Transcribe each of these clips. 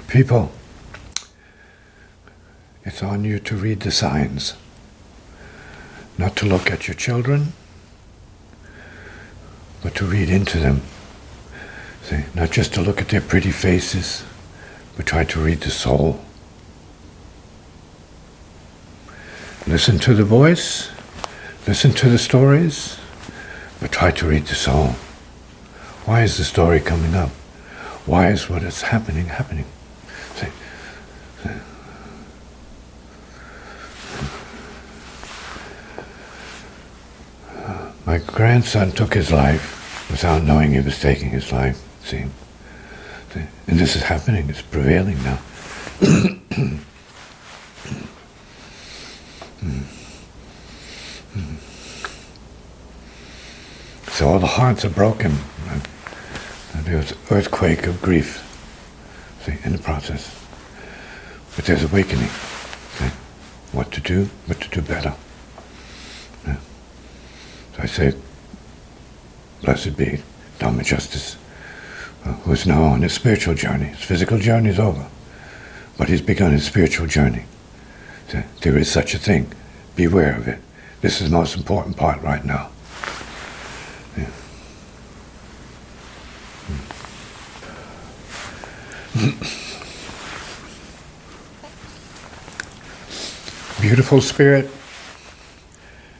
People, it's on you to read the signs. Not to look at your children, but to read into them. See, not just to look at their pretty faces, but try to read the soul. Listen to the voice, listen to the stories, but try to read the soul. Why is the story coming up? Why is what is happening? See, my grandson took his life without knowing he was taking his life, see? And this is happening, it's prevailing now. So all the hearts are broken. And there's an earthquake of grief, see, in the process. But there's awakening. See? What to do better. Yeah. So I say, blessed be Dharma Justice, who is now on his spiritual journey. His physical journey is over, but he's begun his spiritual journey. So there is such a thing. Beware of it. This is the most important part right now. Yeah. Beautiful spirit,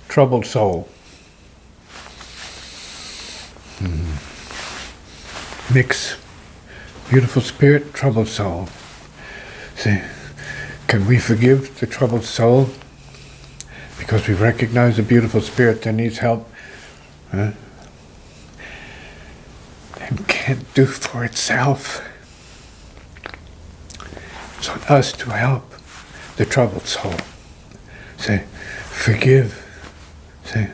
troubled soul. Mix. Beautiful spirit, troubled soul. See, can we forgive the troubled soul because we recognize the beautiful spirit that needs help? And can't do for itself. It's on us to help the troubled soul. Say, forgive. Say,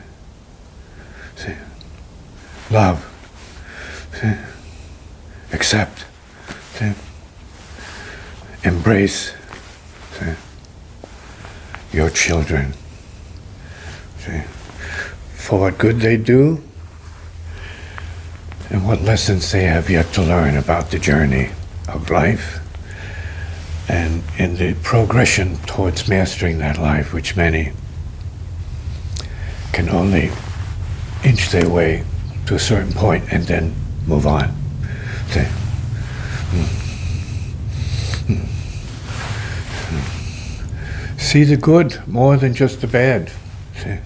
love. Say, accept. Say, embrace. Say, your children. Say, for what good they do and what lessons they have yet to learn about the journey of life and in the progression towards mastering that life, which many can only inch their way to a certain point and then move on. Say, see the good more than just the bad. See,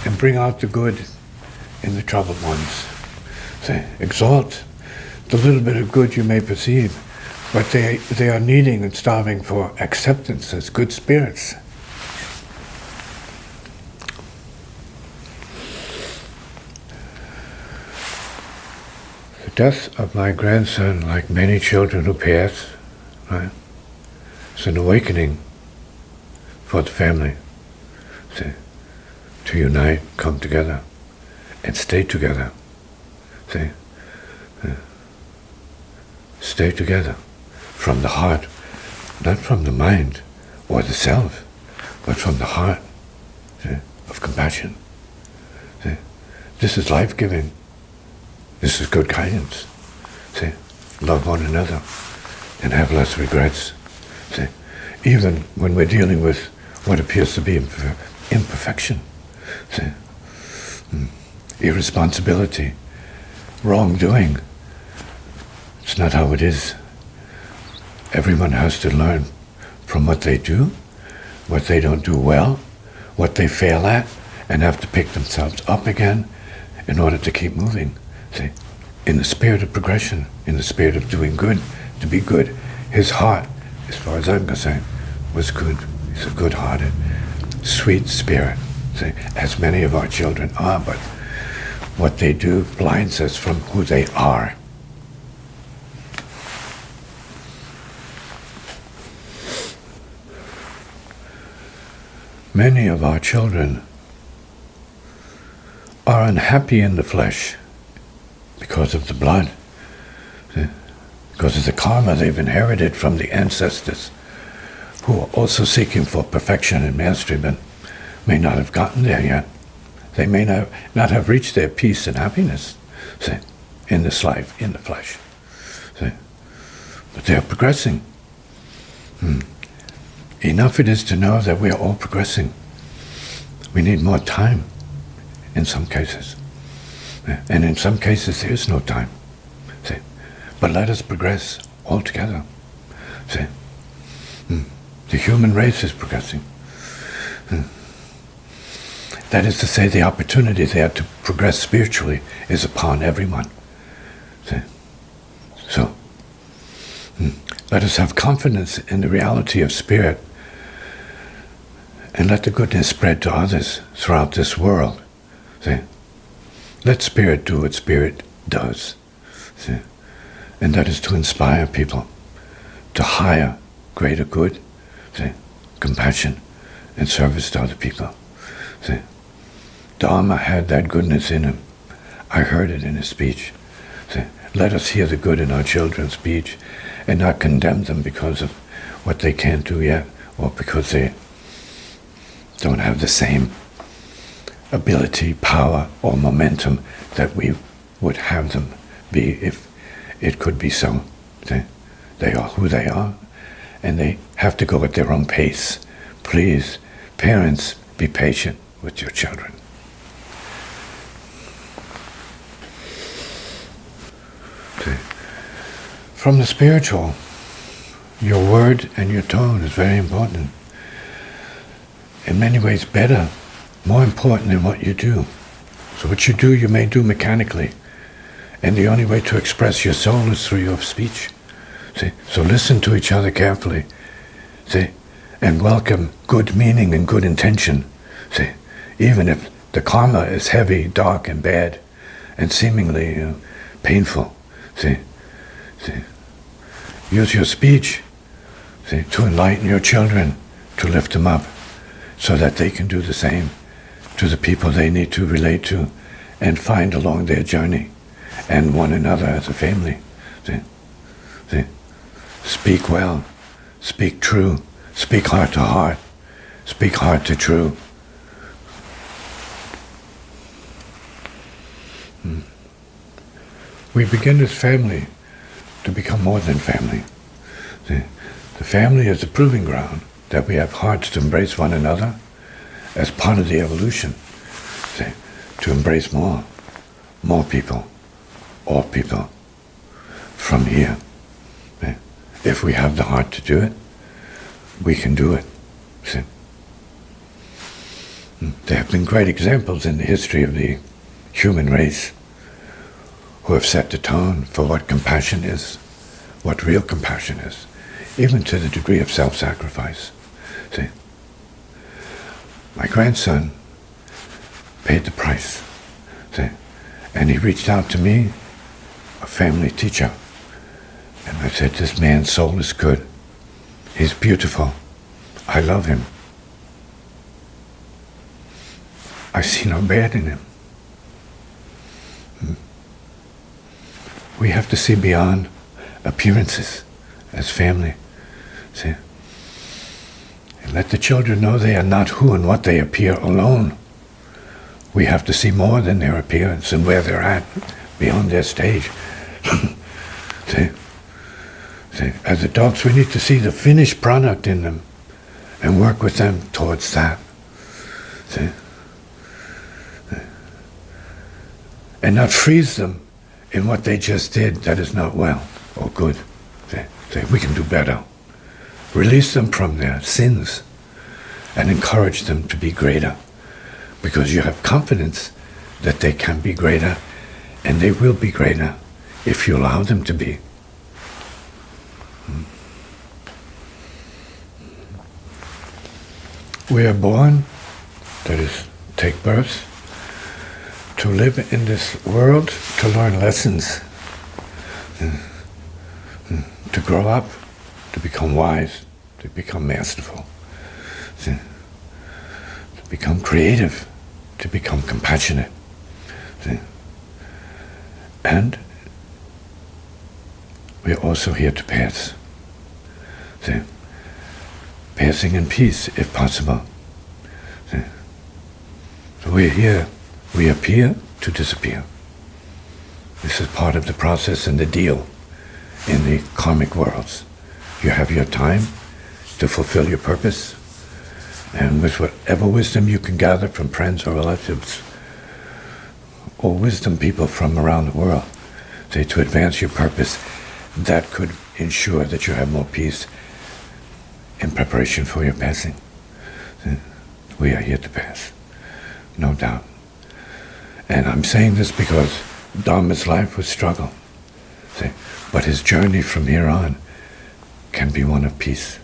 and bring out the good in the troubled ones. Say, exalt the little bit of good you may perceive, but they are needing and starving for acceptance as good spirits. The death of my grandson, like many children who pass, right, is an awakening for the family. See, to unite, come together, and stay together. See, stay together from the heart, not from the mind or the self, but from the heart, see, of compassion. See, this is life-giving. This is good guidance. See, love one another and have less regrets. See, even when we're dealing with what appears to be imperfection. See, irresponsibility, wrongdoing. It's not how it is. Everyone has to learn from what they do, what they don't do well, what they fail at, and have to pick themselves up again in order to keep moving. See, in the spirit of progression, in the spirit of doing good, to be good. His heart, as far as I'm concerned, was good. He's a good-hearted, sweet spirit. See, as many of our children are, but what they do blinds us from who they are. Many of our children are unhappy in the flesh because of the blood, see? Because of the karma they've inherited from the ancestors, who are also seeking for perfection and mastery, but may not have gotten there yet. They may not have reached their peace and happiness. See, in this life, in the flesh. See, but they are progressing. Enough it is to know that we are all progressing. We need more time in some cases. And in some cases there is no time. See? But let us progress all together. See? The human race is progressing. That is to say, the opportunity there to progress spiritually is upon everyone. See? So, let us have confidence in the reality of spirit and let the goodness spread to others throughout this world. See? Let spirit do what spirit does. See? And that is to inspire people to higher, greater good, see? Compassion and service to other people. See? Dharma had that goodness in him. I heard it in his speech. See? Let us hear the good in our children's speech and not condemn them because of what they can't do yet or because they don't have the same ability, power, or momentum that we would have them be if it could be so. They are who they are, and they have to go at their own pace. Please, parents, be patient with your children. From the spiritual, your word and your tone is very important. In many ways better, more important than what you do. So what you do, you may do mechanically. And the only way to express your soul is through your speech. See? So listen to each other carefully. See? And welcome good meaning and good intention. See? Even if the karma is heavy, dark, and bad, and seemingly painful. See? See? Use your speech, see, to enlighten your children, to lift them up, so that they can do the same to the people they need to relate to and find along their journey, and one another as a family. See? See? Speak well, speak true, speak heart to heart, speak heart to true. We begin as family to become more than family. See? The family is the proving ground that we have hearts to embrace one another as part of the evolution. See? To embrace more people, all people, from here. See? If we have the heart to do it, we can do it. See? There have been great examples in the history of the human race who have set the tone for what compassion is, what real compassion is, even to the degree of self-sacrifice. See? My grandson paid the price. See? And he reached out to me, a family teacher, and I said, this man's soul is good. He's beautiful. I love him. I see no bad in him. We have to see beyond appearances as family. See? And let the children know they are not who and what they appear alone. We have to see more than their appearance and where they're at, beyond their stage. See? See? As adults, we need to see the finished product in them and work with them towards that. See? And not freeze them in what they just did that is not well or good. Say, we can do better. Release them from their sins and encourage them to be greater, because you have confidence that they can be greater, and they will be greater if you allow them to be. We are born, that is, take birth, to live in this world, to learn lessons, to grow up, to become wise, to become masterful, to become creative, to become compassionate. And we're also here to pass. Passing in peace, if possible. So we're here. We appear to disappear. This is part of the process and the deal in the karmic worlds. You have your time to fulfill your purpose, and with whatever wisdom you can gather from friends or relatives, or wisdom people from around the world, to advance your purpose, that could ensure that you have more peace in preparation for your passing. We are here to pass, no doubt. And I'm saying this because Dharma's life was struggle. But his journey from here on can be one of peace.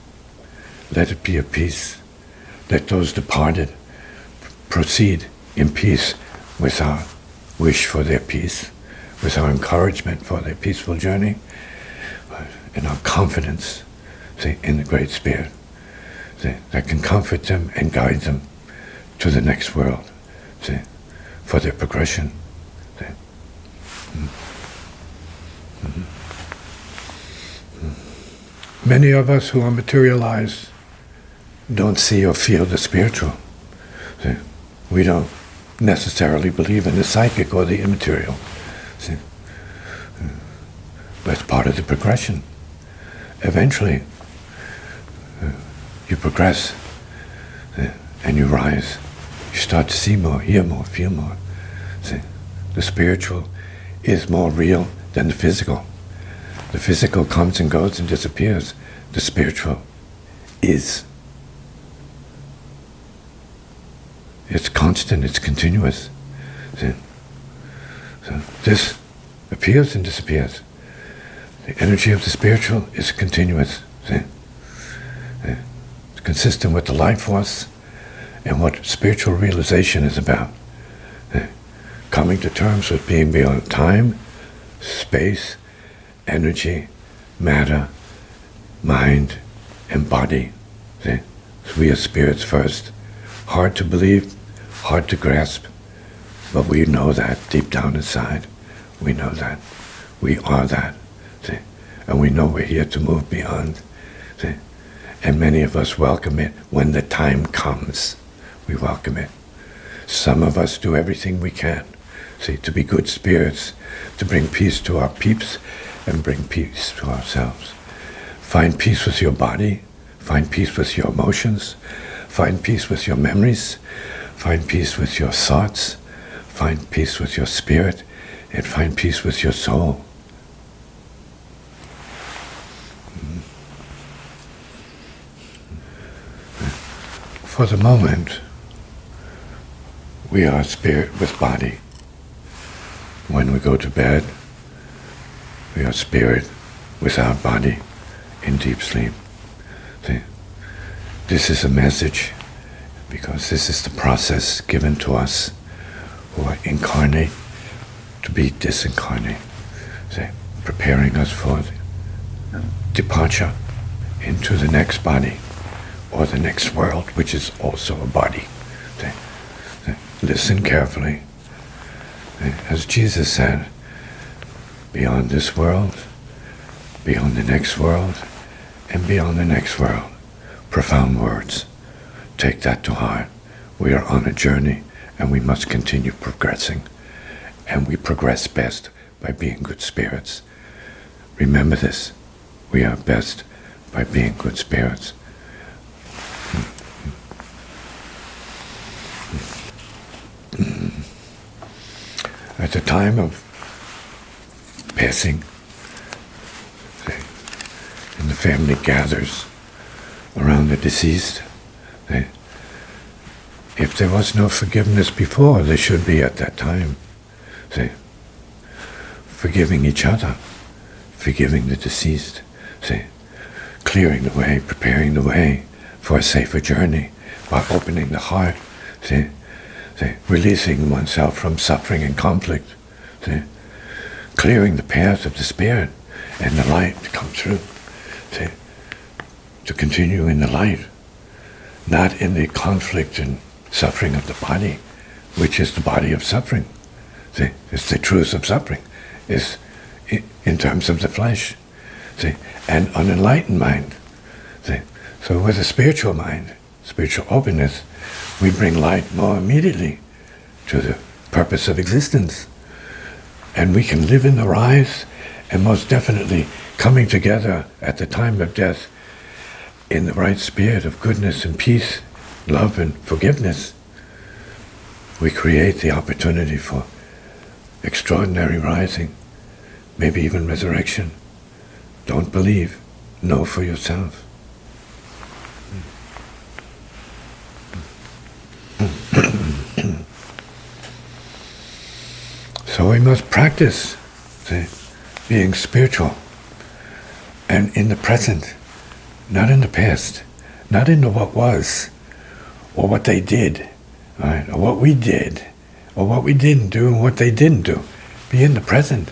Let it be a peace. Let those departed proceed in peace with our wish for their peace, with our encouragement for their peaceful journey, and our confidence in the Great Spirit that can comfort them and guide them to the next world for their progression. Many of us who are materialized don't see or feel the spiritual. We don't necessarily believe in the psychic or the immaterial. But it's part of the progression. Eventually, you progress and you rise. You start to see more, hear more, feel more. The spiritual is more real than the physical. The physical comes and goes and disappears. The spiritual is. It's constant, it's continuous. So this appears and disappears. The energy of the spiritual is continuous. It's consistent with the life force and what spiritual realization is about. Coming to terms with being beyond time, space, energy, matter, mind, and body. So we are spirits first. Hard to believe, hard to grasp, but we know that deep down inside. We know that. We are that. And we know we're here to move beyond. And many of us welcome it when the time comes. We welcome it. Some of us do everything we can, to be good spirits, to bring peace to our peeps and bring peace to ourselves. Find peace with your body, find peace with your emotions, find peace with your memories, find peace with your thoughts, find peace with your spirit, and find peace with your soul. For the moment, we are spirit with body. When we go to bed, we are spirit without body in deep sleep. This is a message because this is the process given to us who are incarnate to be disincarnate, preparing us for the departure into the next body or the next world, which is also a body. Listen carefully. As Jesus said, beyond this world, beyond the next world, and beyond the next world. Profound words. Take that to heart. We are on a journey and we must continue progressing. And we progress best by being good spirits. Remember this. We are best by being good spirits. At the time of passing, and the family gathers around the deceased, if there was no forgiveness before, there should be at that time. Forgiving each other, forgiving the deceased, clearing the way, preparing the way for a safer journey by opening the heart, releasing oneself from suffering and conflict, clearing the path of the spirit and the light to come through, to continue in the light, not in the conflict and suffering of the body, which is the body of suffering. It's the truth of suffering, is in terms of the flesh, and unenlightened mind. So with a spiritual mind, spiritual openness, we bring light more immediately to the purpose of existence. And we can live in the rise, and most definitely coming together at the time of death in the right spirit of goodness and peace, love and forgiveness. We create the opportunity for extraordinary rising, maybe even resurrection. Don't believe, know for yourself. So we must practice being spiritual and in the present, not in the past, not in the what was, or what they did, right? Or what we did, or what we didn't do and what they didn't do. Be in the present,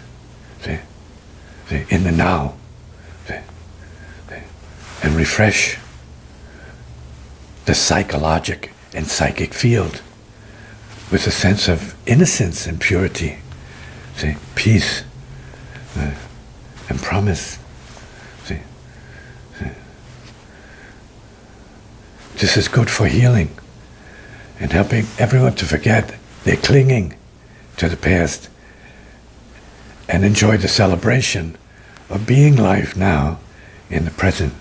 in the now, and refresh the psychologic and psychic field with a sense of innocence and purity, peace and promise. This is good for healing and helping everyone to forget they're clinging to the past and enjoy the celebration of being life now in the present.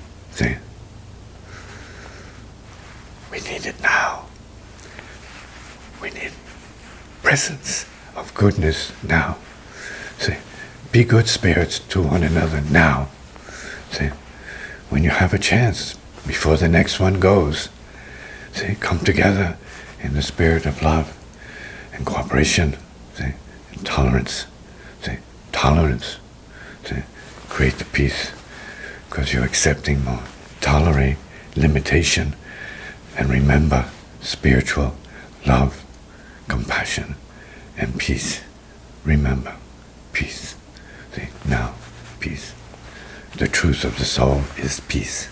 We need it now. We need presence of goodness now. Be good spirits to one another now. When you have a chance, before the next one goes, come together in the spirit of love and cooperation, and tolerance. Tolerance. Create the peace, because you're accepting more. Tolerate limitation, and remember spiritual love, compassion, and peace. Remember peace. Now, peace. The truth of the soul is peace.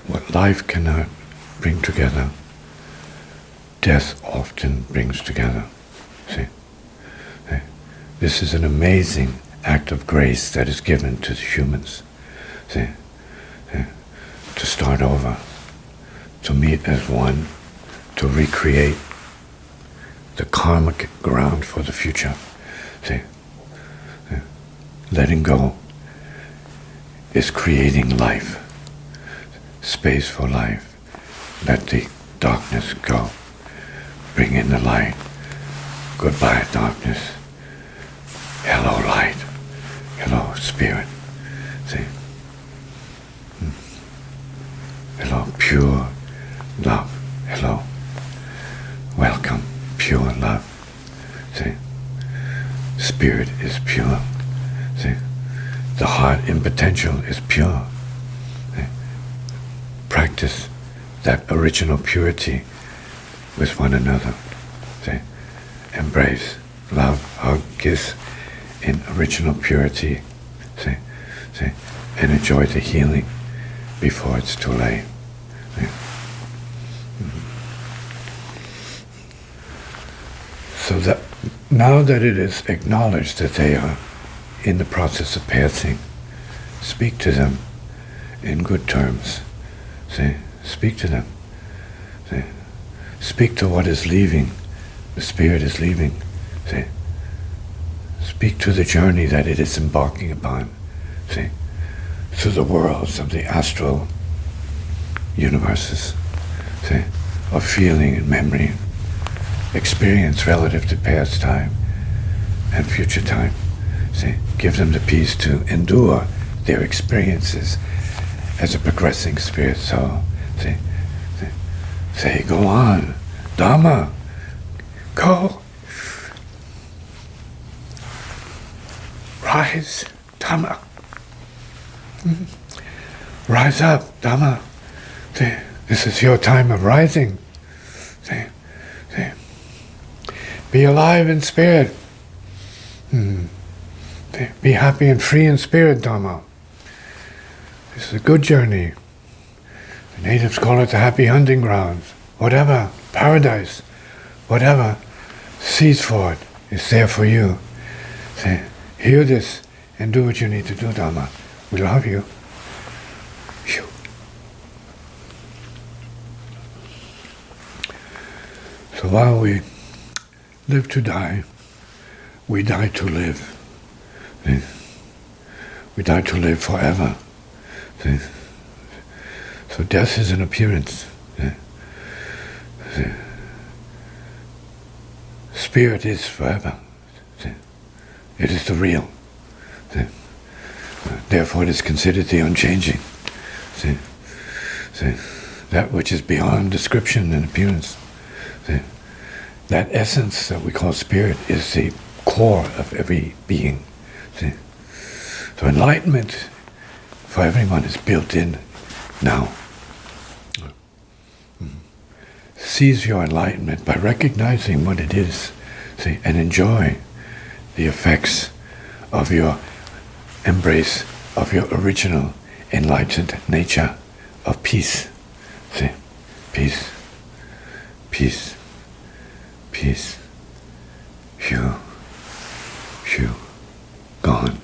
What life cannot bring together, death often brings together. This is an amazing act of grace that is given to the humans. To start over, to meet as one, to recreate the karmic ground for the future. Letting go is creating life, space for life. Let the darkness go. Bring in the light. Goodbye, darkness. Hello, light. Hello, spirit. Hello, pure love. Hello. Welcome, pure love. Spirit is pure. The heart in potential is pure. Practice that original purity with one another. Embrace, love, hug, kiss in original purity. And enjoy the healing before it's too late. So that now that it is acknowledged that they are in the process of passing, speak to them in good terms. Speak to them. Speak to what is leaving. The spirit is leaving. Speak to the journey that it is embarking upon. Through the worlds of the astral universes. Of feeling and memory, experience relative to past time and future time. Give them the peace to endure their experiences as a progressing spirit soul. Say, go on, Dharma, go. Rise, Dharma. Rise up, Dharma. This is your time of rising. Be alive in spirit. Be happy and free in spirit, Dharma. This is a good journey. The natives call it the happy hunting grounds. Whatever, paradise, whatever, seeds for it is there for you. Hear this and do what you need to do, Dharma. We love you. Phew. So while we live to die, we die to live. See? We die to live forever. See? So death is an appearance. See? See? Spirit is forever. See? It is the real. See? Therefore it is considered the unchanging. See? See? That which is beyond description and appearance. See? That essence that we call spirit is the core of every being. See? So enlightenment for everyone is built in now. Seize your enlightenment by recognizing what it is, see, and enjoy the effects of your embrace of your original enlightened nature of peace. See, peace, peace, peace. Phew, phew, gone.